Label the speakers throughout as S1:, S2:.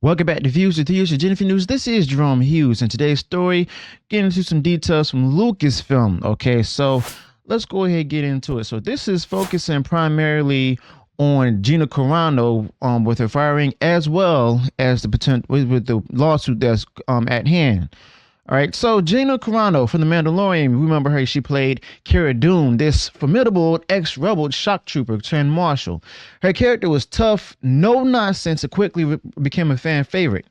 S1: Welcome back to Views with Hughes or Jennifer News. This is Jerome Hughes, and today's story, getting into some details from Lucasfilm. Okay, so let's go ahead and get into it. So this is focusing primarily on Gina Carano with her firing, as well as the potential with the lawsuit that's at hand. All right, so Gina Carano from The Mandalorian, remember her? She played Cara Dune, this formidable ex-rebel shock trooper turned marshal. Her character was tough, no nonsense, and quickly became a fan favorite.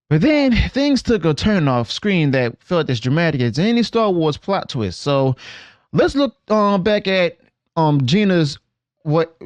S1: But then things took a turn off screen that felt as dramatic as any Star Wars plot twist. So let's look back at Gina's what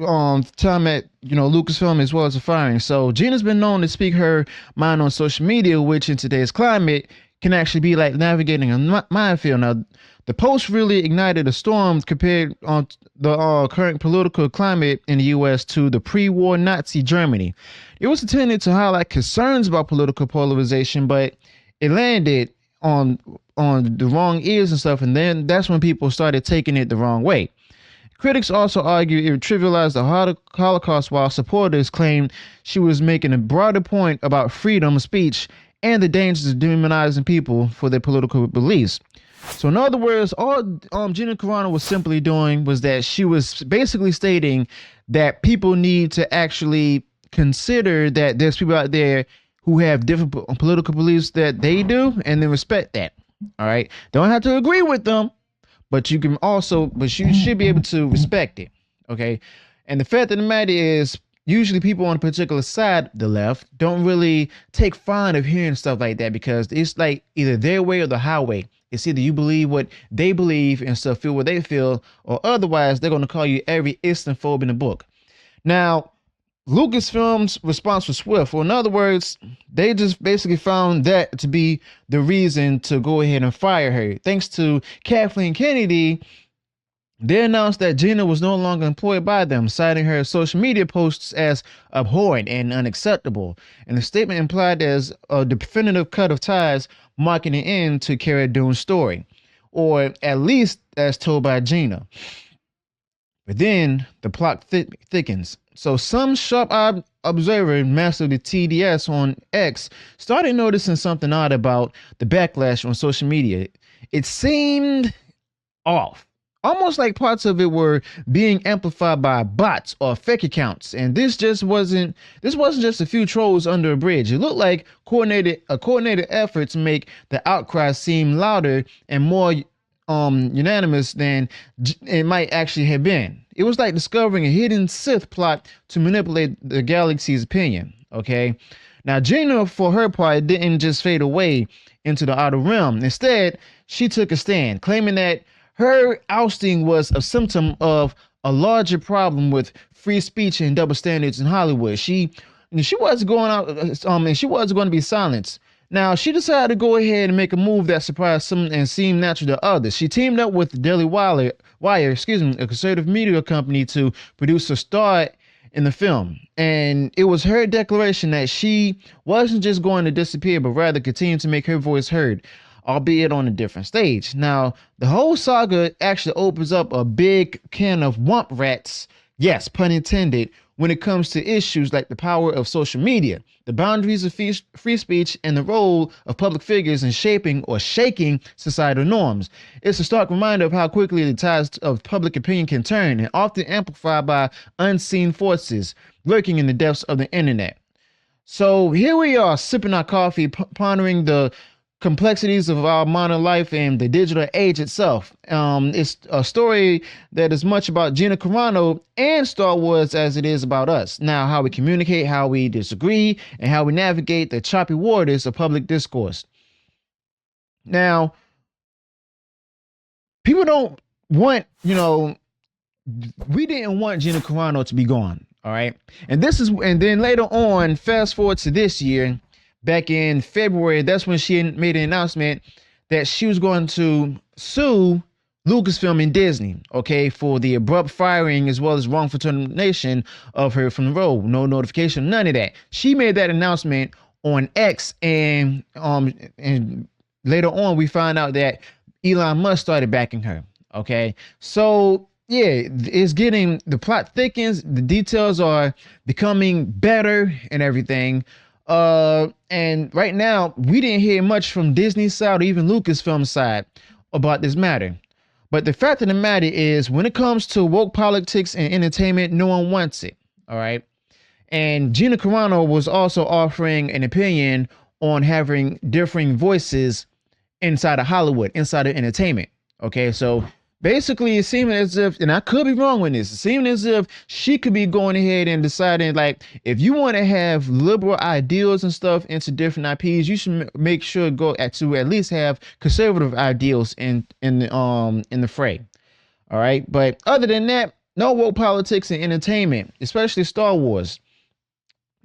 S1: time at Lucasfilm as well as the firing. So Gina's been known to speak her mind on social media, which in today's climate can actually be like navigating a minefield. Now, the post really ignited a storm compared on the current political climate in the U.S. to the pre-war Nazi Germany. It was intended to highlight concerns about political polarization, but it landed on the wrong ears and stuff, and then that's when people started taking it the wrong way. Critics also argue it trivialized the Holocaust, while supporters claimed she was making a broader point about freedom of speech and the dangers of demonizing people for their political beliefs. So in other words, all Gina Carano was simply doing was that she was basically stating that people need to actually consider that there's people out there who have different political beliefs that they do, and then respect that. All right. Don't have to agree with them, but you should be able to respect it. Okay. And the fact of the matter is, usually people on a particular side, the left, don't really take fond of hearing stuff like that, because it's like either their way or the highway. It's either you believe what they believe and stuff, feel what they feel, or otherwise they're going to call you every Islamophobe in the book. Now, Lucasfilm's response was swift. Or in other words, they just basically found that to be the reason to go ahead and fire her. Thanks to Kathleen Kennedy, they announced that Gina was no longer employed by them, citing her social media posts as abhorrent and unacceptable. And the statement implied as a definitive cut of ties, marking an end to Cara Dune's story, or at least as told by Gina. But then the plot thickens. So some sharp-eyed observer, master of the TDS on X, started noticing something odd about the backlash on social media. It seemed off. Almost like parts of it were being amplified by bots or fake accounts. And this wasn't just a few trolls under a bridge. It looked like a coordinated effort to make the outcry seem louder and more unanimous than it might actually have been. It was like discovering a hidden Sith plot to manipulate the galaxy's opinion. Okay. Now, Gina, for her part, didn't just fade away into the outer realm. Instead, she took a stand, claiming that her ousting was a symptom of a larger problem with free speech and double standards in Hollywood. She wasn't going out, and she wasn't going to be silenced. Now, she decided to go ahead and make a move that surprised some and seemed natural to others. She teamed up with the Daily Wire, a conservative media company, to produce a star in the film. And it was her declaration that she wasn't just going to disappear, but rather continue to make her voice heard, albeit on a different stage. Now, the whole saga actually opens up a big can of womp rats, yes, pun intended, when it comes to issues like the power of social media, the boundaries of free speech, and the role of public figures in shaping or shaking societal norms. It's a stark reminder of how quickly the tides of public opinion can turn, and often amplified by unseen forces lurking in the depths of the internet. So here we are, sipping our coffee, pondering the complexities of our modern life and the digital age itself. It's a story that is much about Gina Carano and Star Wars as it is about us. Now, how we communicate, how we disagree, and how we navigate the choppy waters of public discourse. Now, people don't want, we didn't want Gina Carano to be gone. All right. And then later on, fast forward to this year, back in February, that's when she made an announcement that she was going to sue Lucasfilm and Disney, okay, for the abrupt firing as well as wrongful termination of her from the role. No notification, none of that. She made that announcement on X, and later on we find out that Elon Musk started backing her. Okay, so yeah, it's getting, the plot thickens, the details are becoming better and everything. And right now, we didn't hear much from Disney side or even Lucasfilm side about this matter. But the fact of the matter is, when it comes to woke politics and entertainment, no one wants it. All right. And Gina Carano was also offering an opinion on having differing voices inside of Hollywood, inside of entertainment. Okay, so basically it seemed as if, and I could be wrong with this, it seemed as if she could be going ahead and deciding, like, if you want to have liberal ideals and stuff into different IPs, you should make sure go to at least have conservative ideals in the fray. All right, but other than that, no woke politics and entertainment, especially Star Wars.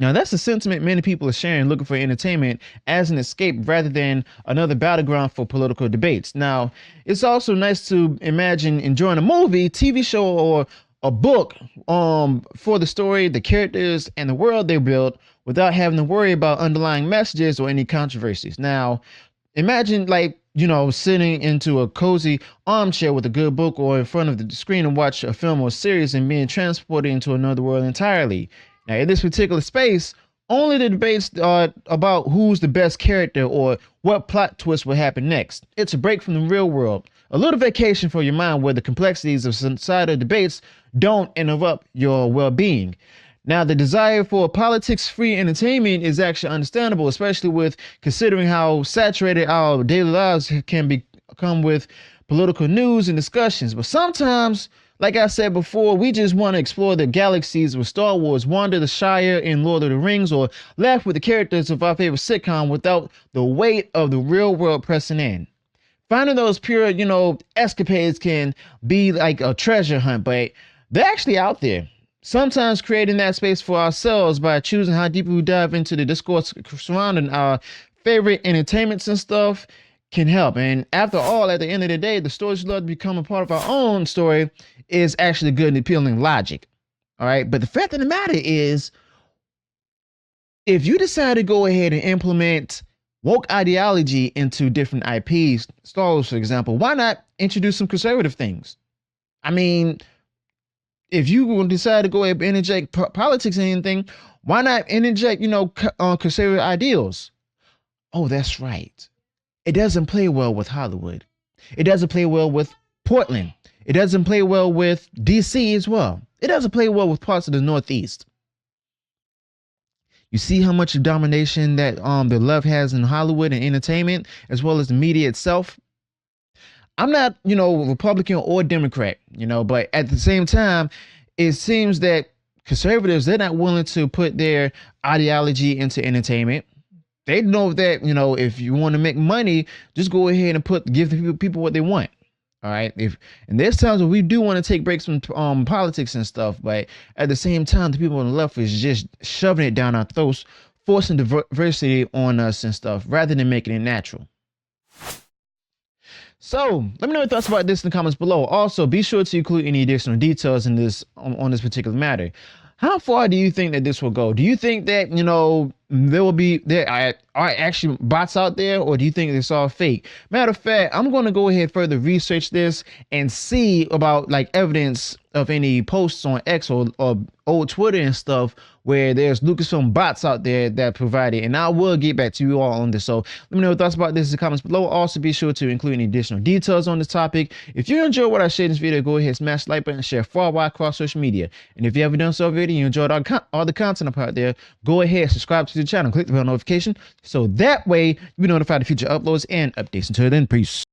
S1: Now, that's the sentiment many people are sharing, looking for entertainment as an escape rather than another battleground for political debates. Now, it's also nice to imagine enjoying a movie, TV show, or a book for the story, the characters, and the world they built without having to worry about underlying messages or any controversies. Now, imagine, like, sitting into a cozy armchair with a good book or in front of the screen and watch a film or series and being transported into another world entirely. Now, in this particular space, only the debates are about who's the best character or what plot twist will happen next. It's a break from the real world, a little vacation for your mind where the complexities of societal debates don't interrupt your well-being. Now, the desire for politics-free entertainment is actually understandable, especially with considering how saturated our daily lives can become with political news and discussions. But sometimes, like I said before, we just want to explore the galaxies of Star Wars, wander the Shire in Lord of the Rings, or laugh with the characters of our favorite sitcom without the weight of the real world pressing in. Finding those pure, escapades can be like a treasure hunt, but they're actually out there. Sometimes creating that space for ourselves by choosing how deeply we dive into the discourse surrounding our favorite entertainments and stuff can help. And after all, at the end of the day, the stories we love to become a part of our own story is actually good and appealing logic. All right. But the fact of the matter is, if you decide to go ahead and implement woke ideology into different IPs, Star Wars, for example, why not introduce some conservative things? I mean, if you decide to go ahead and interject politics and anything, why not interject, conservative ideals? Oh, that's right. It doesn't play well with Hollywood. It doesn't play well with Portland. It doesn't play well with DC as well. It doesn't play well with parts of the Northeast. You see how much domination that the left has in Hollywood and entertainment, as well as the media itself. I'm not, Republican or Democrat, but at the same time, it seems that conservatives, they're not willing to put their ideology into entertainment. They know that, if you want to make money, just go ahead and give the people what they want. All right. And there's times when we do want to take breaks from politics and stuff, but at the same time, the people on the left is just shoving it down our throats, forcing diversity on us and stuff, rather than making it natural. So let me know your thoughts about this in the comments below. Also, be sure to include any additional details in this on this particular matter. How far do you think that this will go? Do you think that, there are actually bots out there, or do you think it's all fake? Matter of fact, I'm going to go ahead further research this and see about like evidence of any posts on X or old Twitter and stuff where there's Lucasfilm bots out there that provide it. And I will get back to you all on this. So let me know your thoughts about this in the comments below. Also, be sure to include any additional details on this topic. If you enjoyed what I shared in this video, go ahead, smash the like button, and share far wide across social media. And if you haven't done so already, you enjoyed all the content up out there, go ahead, subscribe to the channel, click the bell notification so that way you'll be notified of future uploads and updates. Until then, peace.